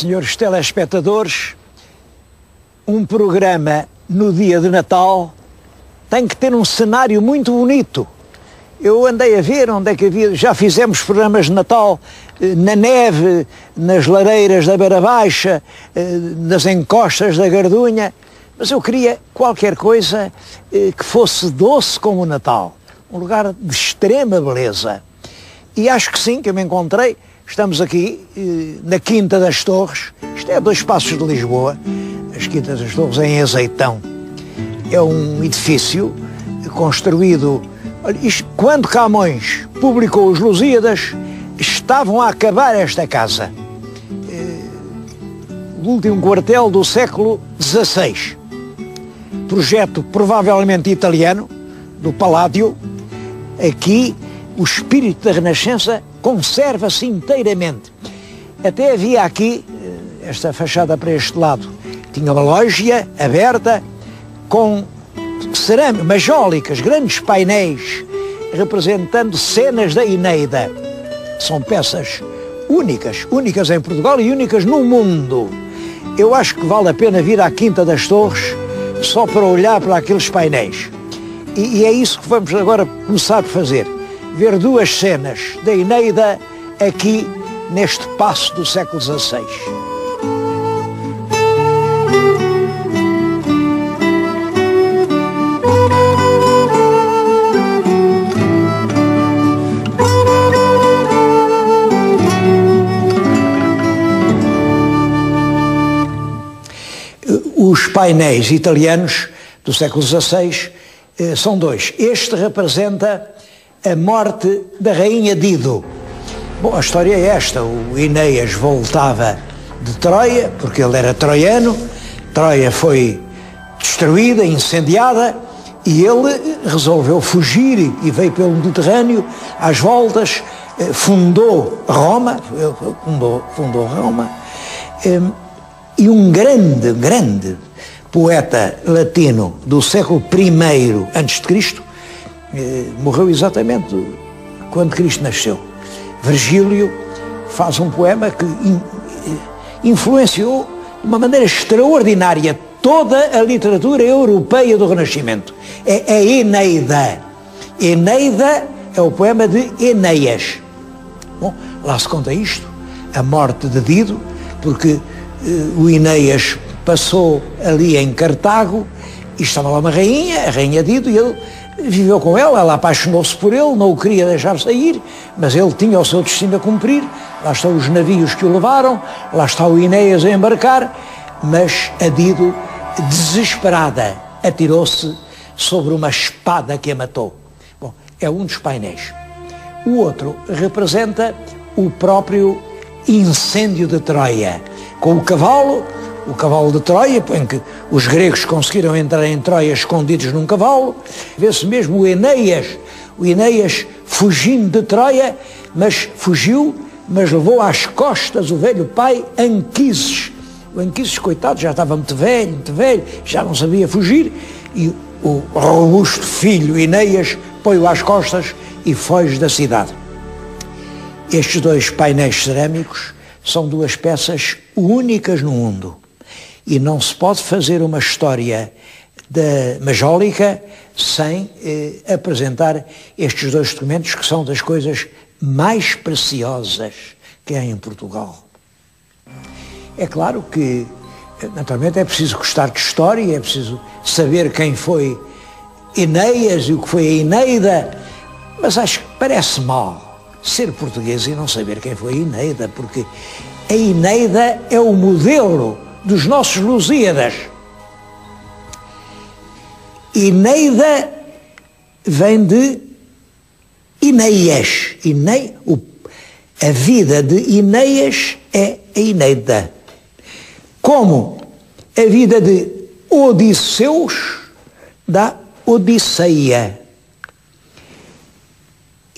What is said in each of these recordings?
senhores telespectadores, um programa no dia de Natal tem que ter um cenário muito bonito. Eu andei a ver onde é que havia, já fizemos programas de Natal na neve, nas lareiras da Beira Baixa, nas encostas da Gardunha, mas eu queria qualquer coisa que fosse doce como o Natal, um lugar de extrema beleza. E acho que sim, que eu me encontrei. Estamos aqui na Quinta das Torres, isto é a 2 passos de Lisboa, as Quintas das Torres em Azeitão. É um edifício construído, quando Camões publicou os Lusíadas, estavam a acabar esta casa. O último quartel do século XVI. Projeto provavelmente italiano, do Palladio. Aqui o espírito da Renascença conserva-se inteiramente. Até havia aqui, esta fachada para este lado, tinha uma lógia aberta com cerâmica, majólicas, grandes painéis representando cenas da Eneida. São peças únicas em Portugal e únicas no mundo. Eu acho que vale a pena vir à Quinta das Torres só para olhar para aqueles painéis. E é isso que vamos agora começar a fazer. Ver 2 cenas da Eneida aqui neste passo do século XVI. Os painéis italianos do século XVI são 2. Este representa a morte da rainha Dido. Bom, a história é esta. O Enéas voltava de Troia, porque ele era troiano. Troia foi destruída, incendiada, e ele resolveu fugir e veio pelo Mediterrâneo, às voltas, fundou Roma, e um grande poeta latino do século I a.C., morreu exatamente quando Cristo nasceu. Virgílio faz um poema que influenciou de uma maneira extraordinária toda a literatura europeia do Renascimento. É a Eneida. Eneida é o poema de Enéas. Bom, lá se conta isto, a morte de Dido, porque o Enéas passou ali em Cartago e estava lá uma rainha, a rainha Dido, e ele viveu com ela apaixonou-se por ele, não o queria deixar sair, mas ele tinha o seu destino a cumprir. Lá estão os navios que o levaram, lá está o Enéas a embarcar, mas a Dido, desesperada, atirou-se sobre uma espada que a matou. Bom, é um dos painéis. O outro representa o próprio incêndio de Troia, com o cavalo de Troia, em que os gregos conseguiram entrar em Troia escondidos num cavalo. Vê-se mesmo o Enéas fugindo de Troia, mas fugiu, mas levou às costas o velho pai Anquises. O Anquises, coitado, já estava muito velho, já não sabia fugir, e o robusto filho Enéas põe-o às costas e foge da cidade. Estes 2 painéis cerâmicos são 2 peças únicas no mundo. E não se pode fazer uma história da majólica sem apresentar estes 2 documentos, que são das coisas mais preciosas que há em Portugal. É claro que, naturalmente, é preciso gostar de história, é preciso saber quem foi Enéas e o que foi a Eneida, mas acho que parece mal ser português e não saber quem foi a Eneida, porque a Eneida é o modelo dos nossos Lusíadas. Eneida vem de Enéas. A vida de Enéas é a Eneida. Como a vida de Odisseus da Odisseia.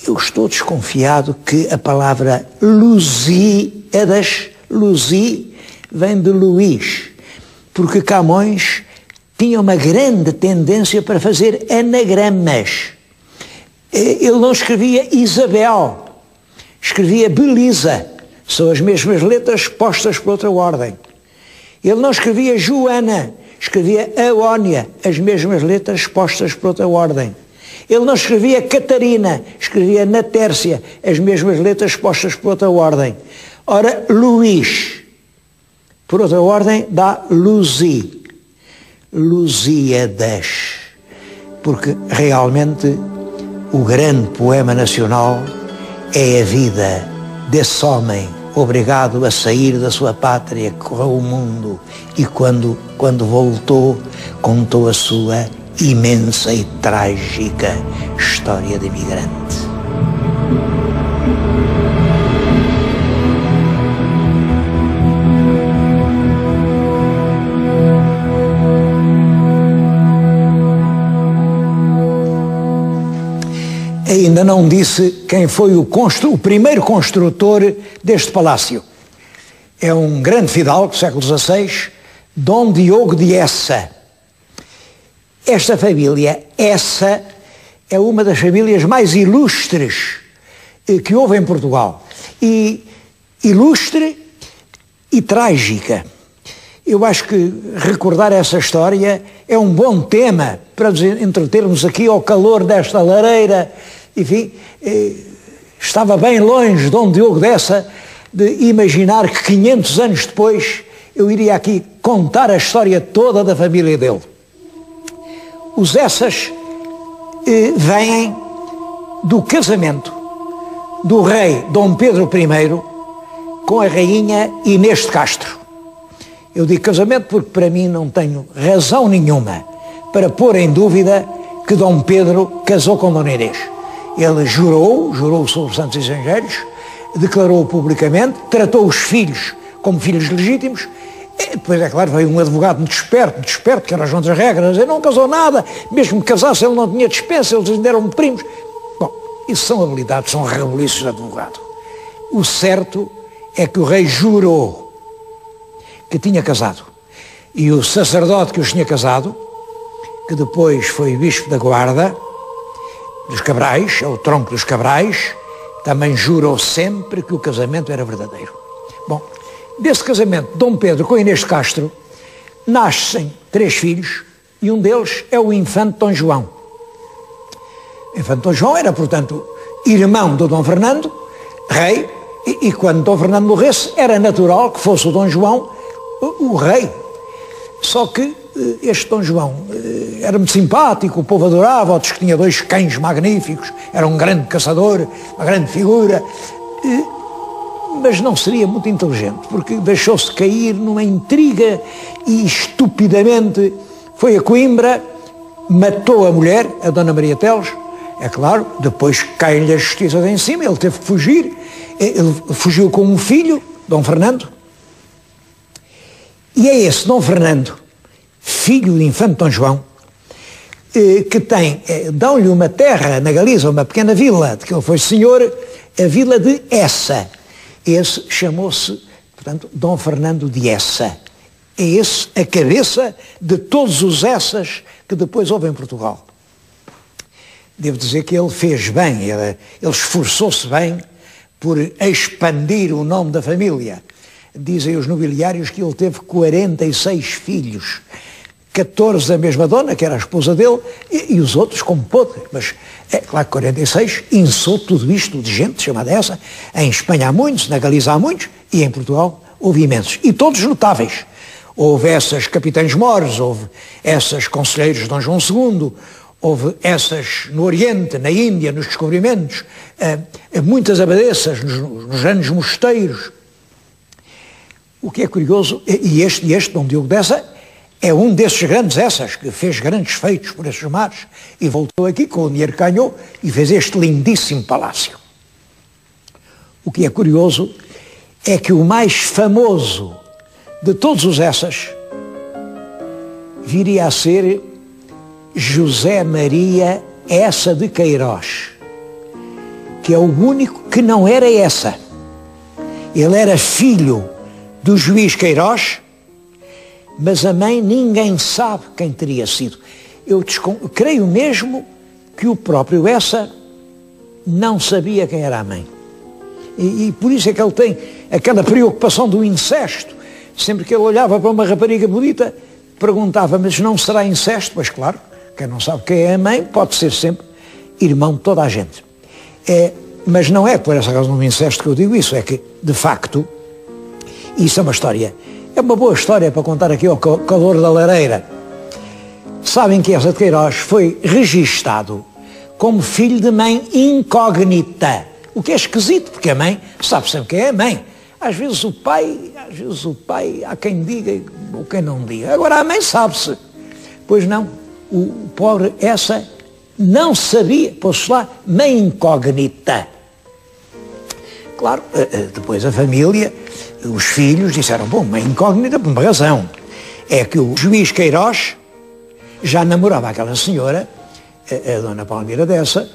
Eu estou desconfiado que a palavra Lusíadas, vem de Luís, porque Camões tinha uma grande tendência para fazer anagramas. Ele não escrevia Isabel, escrevia Belisa, São as mesmas letras postas por outra ordem. Ele não escrevia Joana, escrevia Aónia, as mesmas letras postas por outra ordem. Ele não escrevia Catarina, escrevia Natércia, as mesmas letras postas por outra ordem. Ora, Luís, por outra ordem, dá Luzi, Lusíadas, porque realmente o grande poema nacional é a vida desse homem obrigado a sair da sua pátria, correu o mundo e quando voltou contou a sua imensa e trágica história de imigrante. Ainda não disse quem foi o primeiro construtor deste palácio. É um grande fidalgo do século XVI, Dom Diogo de Essa. Esta família, Essa, é uma das famílias mais ilustres que houve em Portugal. E ilustre e trágica. Eu acho que recordar essa história é um bom tema para nos entretermos aqui ao calor desta lareira. Enfim, estava bem longe, Dom Diogo dessa, de imaginar que 500 anos depois eu iria aqui contar a história toda da família dele. Os Essas vêm do casamento do rei Dom Pedro I com a rainha Inês de Castro. Eu digo casamento porque para mim não tenho razão nenhuma para pôr em dúvida que Dom Pedro casou com Dona Inês. Ele jurou sobre Santos Evangelhos, declarou publicamente, tratou os filhos como filhos legítimos. E depois, é claro, veio um advogado muito desperto, que era João das Regras, ele não casou nada, mesmo que casasse ele não tinha dispensa, eles ainda eram primos. Bom, isso são habilidades, são rebuliços de advogado. O certo é que o rei jurou que tinha casado. E o sacerdote que os tinha casado, que depois foi bispo da Guarda, dos Cabrais, é o tronco dos Cabrais, também jurou sempre que o casamento era verdadeiro. Bom, desse casamento, Dom Pedro com Inês de Castro, nascem 3 filhos e um deles é o infante Dom João. O infante Dom João era, portanto, irmão do Dom Fernando, rei, e quando Dom Fernando morresse, era natural que fosse o Dom João o rei. Só que este Dom João era muito simpático, o povo adorava, diz que tinha 2 cães magníficos, era um grande caçador, uma grande figura, mas não seria muito inteligente, porque deixou-se cair numa intriga e estupidamente foi a Coimbra, matou a mulher, a Dona Maria Teles, é claro, depois cai-lhe a justiça de em cima, ele teve que fugir, ele fugiu com um filho, Dom Fernando, e é esse Dom Fernando, filho do infante Dom João, que dão-lhe uma terra na Galiza, uma pequena vila, de que ele foi senhor, a vila de Essa. Esse chamou-se, portanto, Dom Fernando de Essa. É esse a cabeça de todos os Essas que depois houve em Portugal. Devo dizer que ele fez bem, ele esforçou-se bem por expandir o nome da família. Dizem os nobiliários que ele teve 46 filhos, 14 da mesma dona, que era a esposa dele, e os outros como pôde. Mas é claro que 46 insou tudo isto de gente chamada essa. Em Espanha há muitos, na Galiza há muitos, e em Portugal houve imensos. E todos notáveis. Houve essas capitães mores, houve essas conselheiros de Dom João II, houve essas no Oriente, na Índia, nos descobrimentos, muitas abadesas nos grandes mosteiros. O que é curioso, e este Dom Diogo dessa, é um desses grandes Essas, que fez grandes feitos por esses mares, e voltou aqui com o dinheiro que ganhou e fez este lindíssimo palácio. O que é curioso é que o mais famoso de todos os Essas viria a ser José Maria Essa de Queiroz, que é o único que não era Essa. Ele era filho do juiz Queiroz, mas a mãe ninguém sabe quem teria sido. Eu creio mesmo que o próprio Essa não sabia quem era a mãe. E por isso é que ele tem aquela preocupação do incesto. Sempre que ele olhava para uma rapariga bonita, perguntava, mas não será incesto? Pois claro, quem não sabe quem é a mãe pode ser sempre irmão de toda a gente. Mas não é por essa razão do incesto que eu digo isso, é que, de facto, isso é uma história. É uma boa história para contar aqui ao calor da lareira. Sabem que Eça de Queiroz foi registado como filho de mãe incógnita. O que é esquisito, porque a mãe sabe sempre quem é a mãe. Às vezes o pai, há quem diga ou quem não diga. Agora a mãe sabe-se. Pois não, o pobre Eça não sabia, pôs-se lá, mãe incógnita. Claro, depois a família, os filhos disseram, bom, mãe incógnita por uma razão. É que o juiz Queiroz já namorava aquela senhora, a dona Palmira dessa,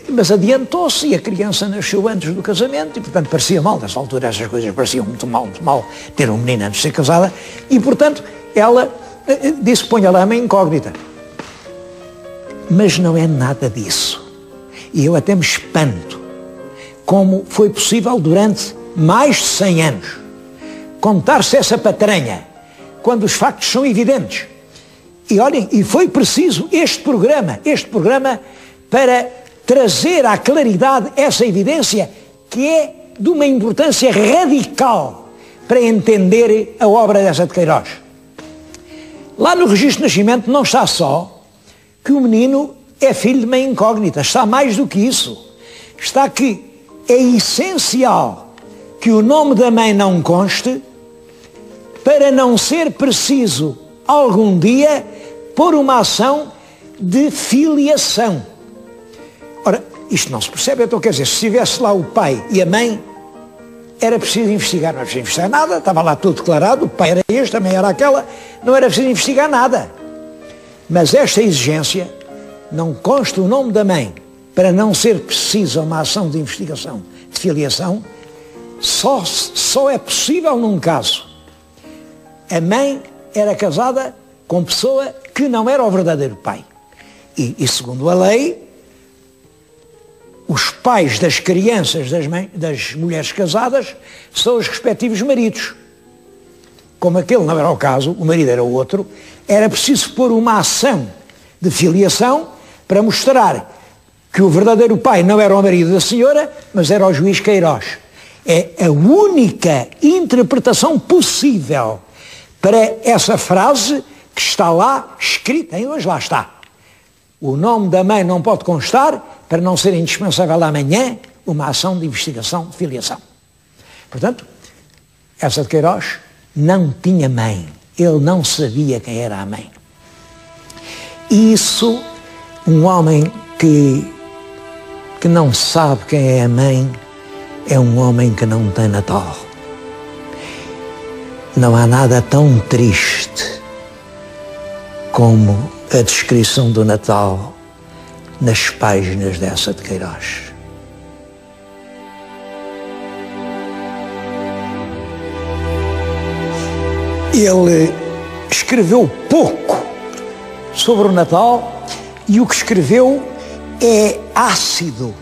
mas adiantou-se e a criança nasceu antes do casamento e, portanto, parecia mal. Nessa altura essas coisas pareciam muito mal ter um menino antes de ser casada e, portanto, ela disse, ponha lá a mãe incógnita. Mas não é nada disso. E eu até me espanto como foi possível durante mais de 100 anos contar-se essa patranha quando os factos são evidentes. E olhem, e foi preciso este programa para trazer à claridade essa evidência que é de uma importância radical para entender a obra de Eça de Queiroz. Lá no registro de nascimento não está só que o menino é filho de mãe incógnita, está mais do que isso. Está que é essencial que o nome da mãe não conste para não ser preciso algum dia pôr uma ação de filiação. Ora, isto não se percebe, então quer dizer, se estivesse lá o pai e a mãe, era preciso investigar, não era preciso investigar nada, estava lá tudo declarado, o pai era este, a mãe era aquela, não era preciso investigar nada. Mas esta exigência, não consta o nome da mãe, para não ser precisa uma ação de investigação, de filiação, só é possível num caso. A mãe era casada com pessoa que não era o verdadeiro pai. E segundo a lei, os pais das crianças das mulheres casadas são os respectivos maridos. Como aquele não era o caso, o marido era o outro, era preciso pôr uma ação de filiação para mostrar que o verdadeiro pai não era o marido da senhora, mas era o juiz Queiroz. É a única interpretação possível para essa frase que está lá escrita, ainda hoje lá está. O nome da mãe não pode constar para não ser indispensável amanhã uma ação de investigação de filiação. Portanto, Eça de Queiroz não tinha mãe. Ele não sabia quem era a mãe. E isso, um homem que não sabe quem é a mãe, é um homem que não tem Natal. Não há nada tão triste como a descrição do Natal nas páginas de Eça de Queiroz. Ele escreveu pouco sobre o Natal e o que escreveu é ácido,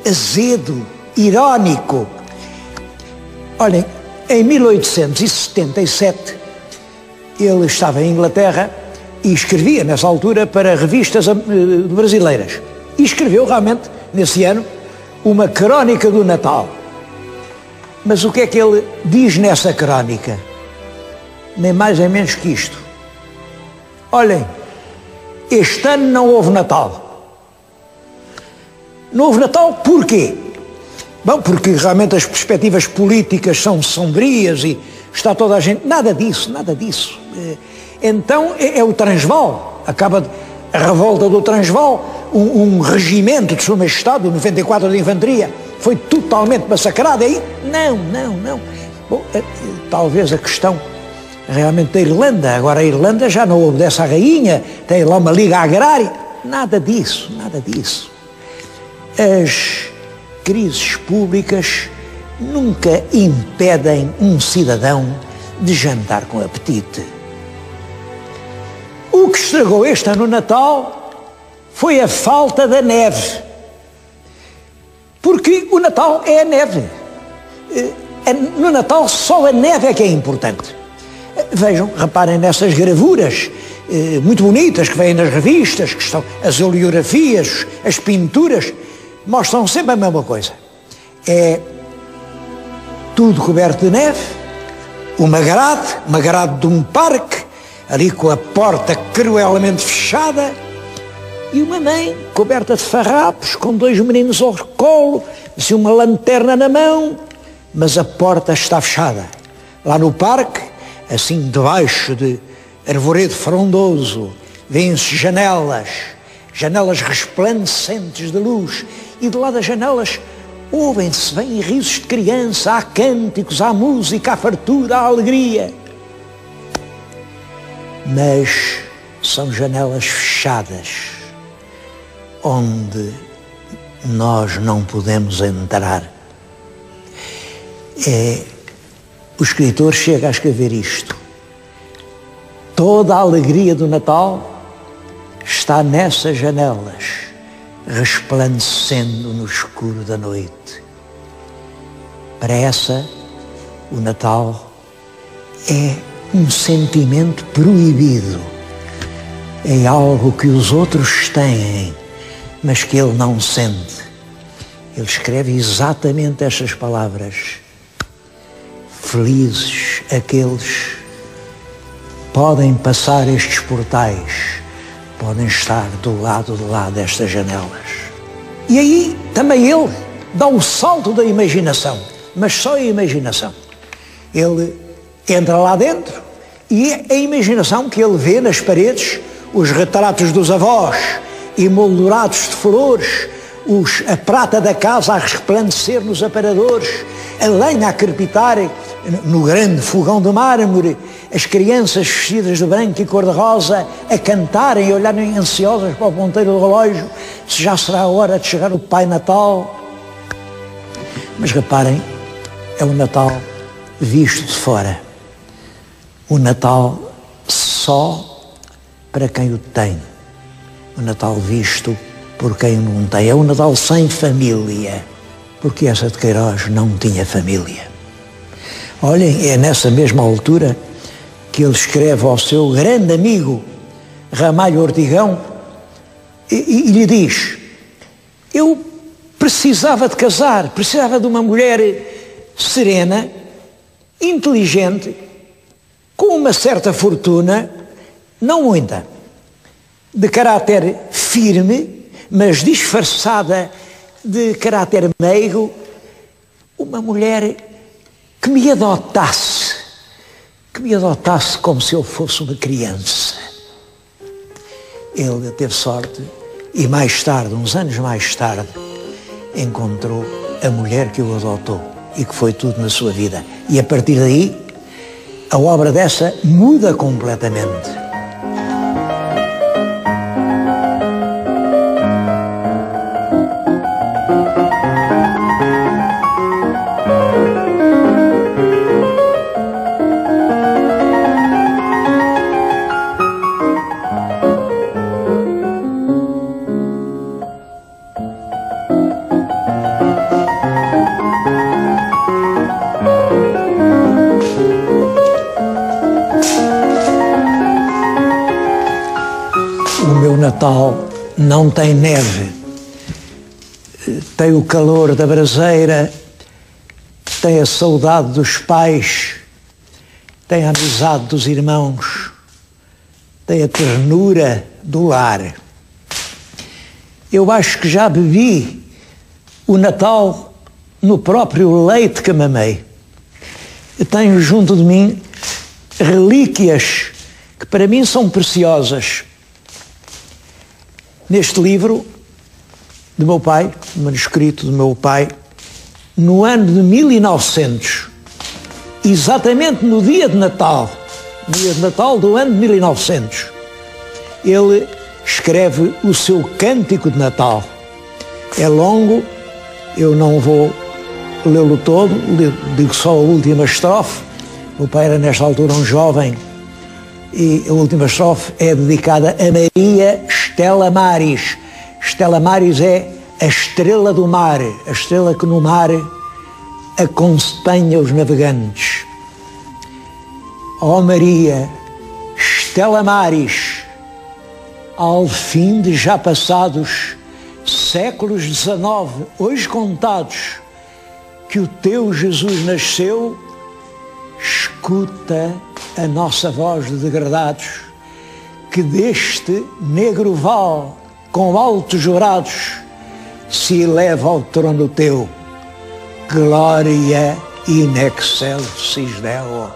azedo, irónico. Olhem, em 1877 ele estava em Inglaterra e escrevia nessa altura para revistas brasileiras. E escreveu realmente, nesse ano, uma crónica do Natal. Mas o que é que ele diz nessa crónica? Nem mais nem menos que isto. Olhem, este ano não houve Natal. Não houve Natal porquê? Bom, porque realmente as perspectivas políticas são sombrias e está toda a gente... Nada disso, nada disso. Então é o Transvaal. Acaba a revolta do Transvaal, um regimento de Sua Majestade, o 94 de Infantaria, foi totalmente massacrado. Aí, não. Bom, talvez a questão realmente da Irlanda. Agora a Irlanda já não obedece à rainha, tem lá uma liga agrária. Nada disso. As crises públicas nunca impedem um cidadão de jantar com apetite. O que estragou este ano o Natal foi a falta da neve. Porque o Natal é a neve. No Natal só a neve é que é importante. Vejam, reparem nessas gravuras muito bonitas que vêm nas revistas, que estão as oleografias, as pinturas, mostram sempre a mesma coisa. É tudo coberto de neve, uma grade de um parque, ali com a porta cruelmente fechada, e uma mãe coberta de farrapos, com 2 meninos ao colo, assim uma lanterna na mão, mas a porta está fechada. Lá no parque, assim debaixo de arvoredo frondoso, vêem-se janelas resplandecentes de luz, e de lá das janelas ouvem-se bem risos de criança, há cânticos, há música, há fartura, há alegria. Mas são janelas fechadas, onde nós não podemos entrar. O escritor chega a escrever isto. Toda a alegria do Natal está nessas janelas, resplandecendo no escuro da noite. Para essa, o Natal é um sentimento proibido. É algo que os outros têm, mas que ele não sente. Ele escreve exatamente estas palavras: felizes aqueles que podem passar estes portais, podem estar do lado de lá destas janelas. E aí também ele dá o salto da imaginação, mas só a imaginação. Ele entra lá dentro e é a imaginação que ele vê nas paredes, os retratos dos avós emoldurados de flores, a prata da casa a resplandecer nos aparadores, a lenha a crepitar no grande fogão de mármore, as crianças vestidas de branco e cor-de-rosa a cantarem e olharem ansiosas para o ponteiro do relógio, se já será a hora de chegar o Pai Natal. Mas reparem, é o Natal visto de fora. O Natal só para quem o tem. O Natal visto por quem o não tem. É o Natal sem família, porque essa de Queiroz não tinha família. Olhem, é nessa mesma altura que ele escreve ao seu grande amigo Ramalho Ortigão e lhe diz: eu precisava de casar, precisava de uma mulher serena, inteligente, com uma certa fortuna, não muita, de caráter firme, mas disfarçada de caráter meigo, uma mulher que me adotasse como se eu fosse uma criança. Ele teve sorte e mais tarde, uns anos mais tarde, encontrou a mulher que o adotou e que foi tudo na sua vida. E a partir daí, a obra dessa muda completamente. Natal não tem neve, tem o calor da braseira, tem a saudade dos pais, tem a amizade dos irmãos, tem a ternura do lar. Eu acho que já bebi o Natal no próprio leite que mamei. Eu tenho junto de mim relíquias que para mim são preciosas. Neste livro do meu pai, manuscrito do meu pai, no ano de 1900, exatamente no dia de Natal do ano de 1900, ele escreve o seu cântico de Natal. É longo, eu não vou lê-lo todo, digo só a última estrofe. O meu pai era nesta altura um jovem e a última estrofe é dedicada a Maria Stella Maris. Stella Maris é a estrela do mar, a estrela que no mar acompanha os navegantes. Ó Maria, Stella Maris, ao fim de já passados séculos 19, hoje contados, que o teu Jesus nasceu, escuta a nossa voz de degradados, que deste negro vale, com altos jurados, se eleva ao trono teu. Glória in excelsis Deo.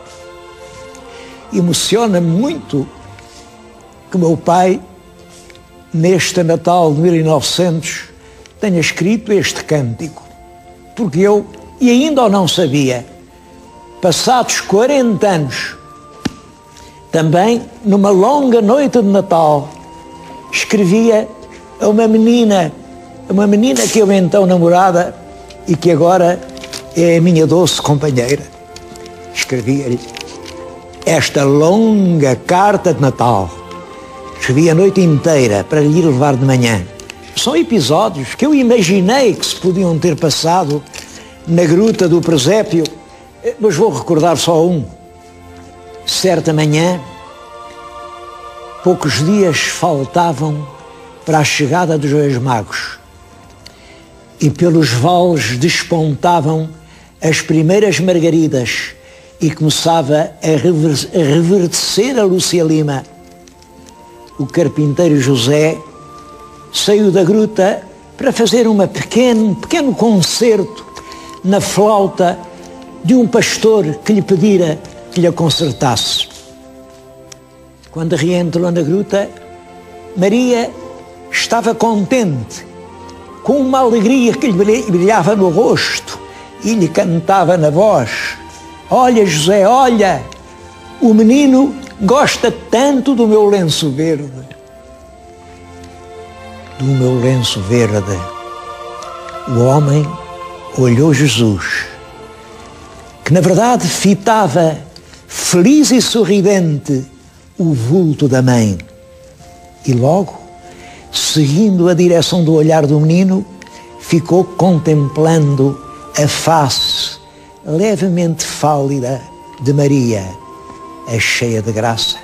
Emociona-me muito que meu pai, neste Natal de 1900, tenha escrito este cântico, porque eu, e ainda o não sabia, passados 40 anos, também numa longa noite de Natal, escrevia a uma menina que eu então namorava e que agora é a minha doce companheira. Escrevia-lhe esta longa carta de Natal. Escrevi a noite inteira para lhe levar de manhã. São episódios que eu imaginei que se podiam ter passado na gruta do presépio, mas vou recordar só um. Certa manhã, poucos dias faltavam para a chegada dos Reis Magos e pelos vales despontavam as primeiras margaridas e começava a reverdecer a Lúcia Lima. O carpinteiro José saiu da gruta para fazer um pequeno concerto na flauta de um pastor que lhe pedira que lhe a concertasse. Quando reentrou na gruta, Maria estava contente, com uma alegria que lhe brilhava no rosto, e lhe cantava na voz: olha, José, olha, o menino gosta tanto do meu lenço verde. Do meu lenço verde. O homem olhou Jesus, que na verdade fitava, feliz e sorridente, o vulto da mãe. E logo, seguindo a direção do olhar do menino, ficou contemplando a face levemente fálida de Maria, a cheia de graça.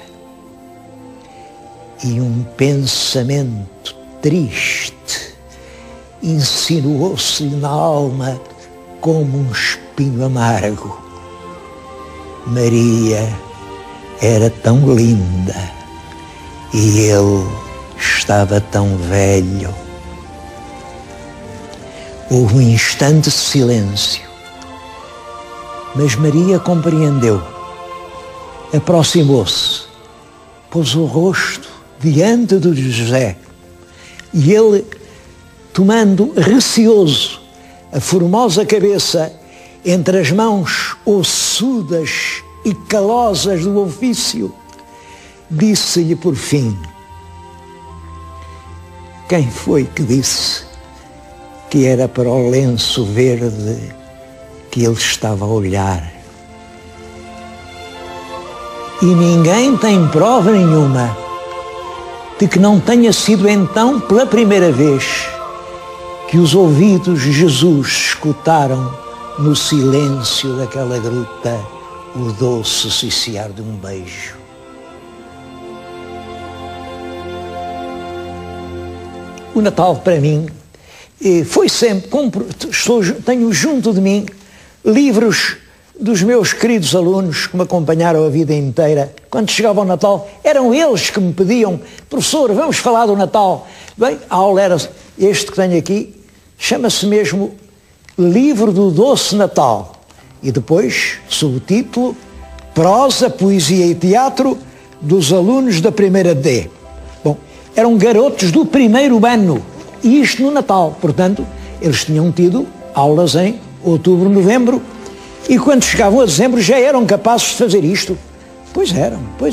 E um pensamento triste insinuou-se-lhe na alma como um espinho amargo. Maria era tão linda e ele estava tão velho. Houve um instante de silêncio, mas Maria compreendeu. Aproximou-se, pôs o rosto diante de José e ele, tomando receoso a formosa cabeça entre as mãos ossudas e calosas do ofício, disse-lhe por fim: quem foi que disse que era para o lenço verde que ele estava a olhar? E ninguém tem prova nenhuma de que não tenha sido então pela primeira vez que os ouvidos de Jesus escutaram no silêncio daquela gruta o doce ciciar de um beijo. O Natal para mim foi sempre, tenho junto de mim livros dos meus queridos alunos que me acompanharam a vida inteira. Quando chegava o Natal, eram eles que me pediam: professor, vamos falar do Natal. Bem, a aula era este que tenho aqui, chama-se mesmo Livro do Doce Natal. E depois, subtítulo: Prosa, Poesia e Teatro dos alunos da primeira D. Bom, eram garotos do primeiro ano, e isto no Natal. Portanto, eles tinham tido aulas em outubro, novembro, e quando chegavam a dezembro já eram capazes de fazer isto. Pois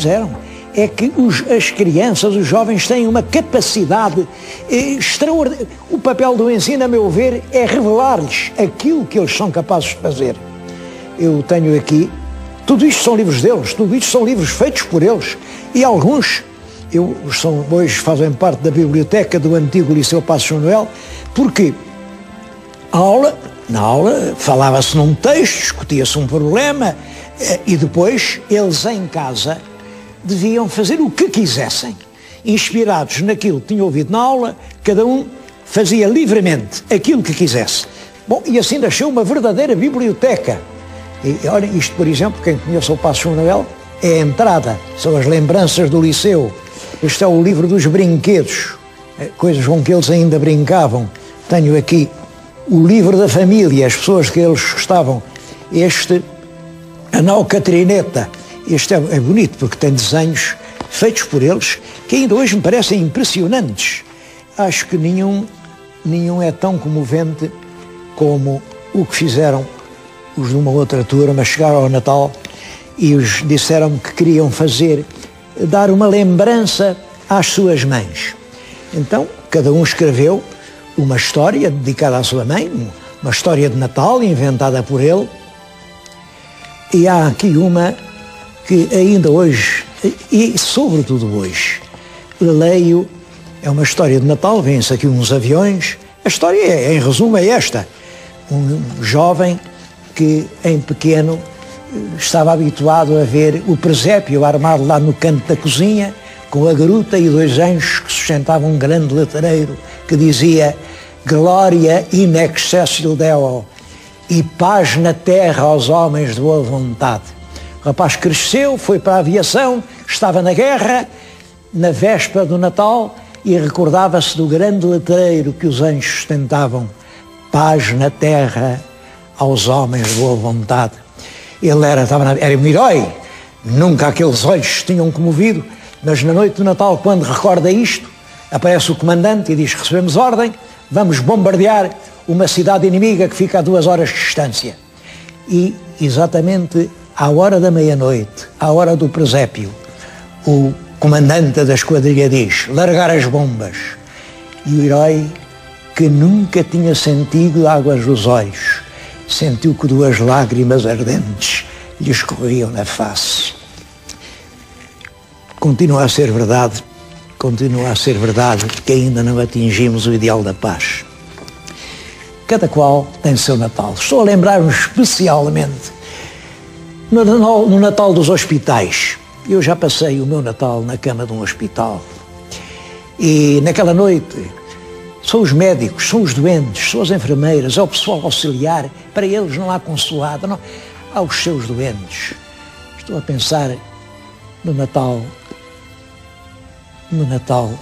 eram. É que as crianças, os jovens têm uma capacidade extraordinária. O papel do ensino, a meu ver, é revelar-lhes aquilo que eles são capazes de fazer. Eu tenho aqui, tudo isto são livros deles, tudo isto são livros feitos por eles, e alguns hoje fazem parte da biblioteca do antigo Liceu Passos Manuel, porque a aula Na aula falava-se num texto, discutia-se um problema e depois eles em casa deviam fazer o que quisessem. Inspirados naquilo que tinham ouvido na aula, cada um fazia livremente aquilo que quisesse. Bom, e assim nasceu uma verdadeira biblioteca. E olha, isto, por exemplo, quem conhece o Paço João Noel, é a entrada, são as lembranças do liceu. Este é o livro dos brinquedos, coisas com que eles ainda brincavam. Tenho aqui o livro da família, as pessoas que eles gostavam. Este, a Nau Catrineta, este é bonito porque tem desenhos feitos por eles que ainda hoje me parecem impressionantes. Acho que nenhum é tão comovente como o que fizeram os de uma outra turma. Chegaram ao Natal e os disseram que queriam dar uma lembrança às suas mães. Então, cada um escreveu uma história dedicada à sua mãe, uma história de Natal inventada por ele. E há aqui uma que ainda hoje, e sobretudo hoje, leio, é uma história de Natal, vêm-se aqui uns aviões. A história, em resumo, é esta. Um jovem que, em pequeno, estava habituado a ver o presépio armado lá no canto da cozinha, com a gruta e 2 anjos que sustentavam um grande letreiro que dizia Glória in excelsis Deo e paz na terra aos homens de boa vontade. O rapaz cresceu, foi para a aviação, estava na guerra, na véspera do Natal, e recordava-se do grande letreiro que os anjos sustentavam, paz na terra aos homens de boa vontade. Ele era um herói, nunca aqueles olhos tinham comovido, mas na noite do Natal, quando recorda isto, aparece o comandante e diz: recebemos ordem, vamos bombardear uma cidade inimiga que fica a 2 horas de distância. E exatamente à hora da meia-noite, à hora do presépio, o comandante da esquadrilha diz: largar as bombas. E o herói, que nunca tinha sentido águas dos olhos, sentiu que 2 lágrimas ardentes lhe escorriam na face. Continua a ser verdade que ainda não atingimos o ideal da paz. Cada qual tem o seu Natal. Estou a lembrar-me especialmente no Natal dos hospitais. Eu já passei o meu Natal na cama de um hospital. E naquela noite, são os médicos, são os doentes, são as enfermeiras, é o pessoal auxiliar. Para eles não há consolado, não. Há os seus doentes. Estou a pensar no Natal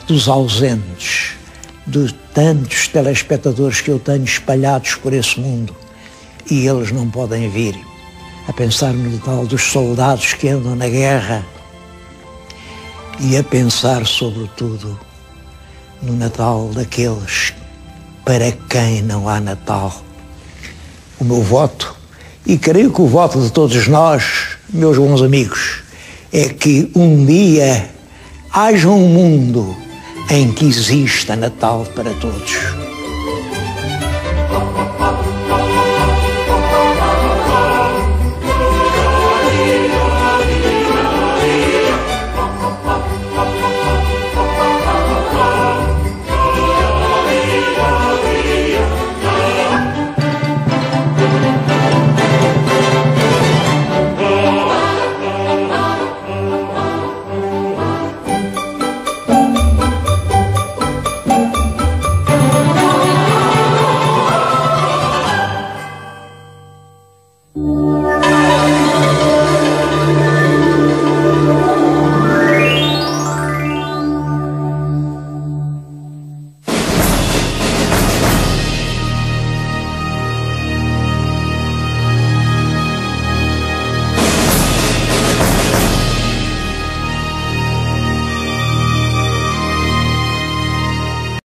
dos ausentes, de tantos telespectadores que eu tenho espalhados por esse mundo e eles não podem vir. A pensar no Natal dos soldados que andam na guerra e a pensar, sobretudo, no Natal daqueles para quem não há Natal. O meu voto, e creio que o voto de todos nós, meus bons amigos, é que um dia haja um mundo em que exista Natal para todos.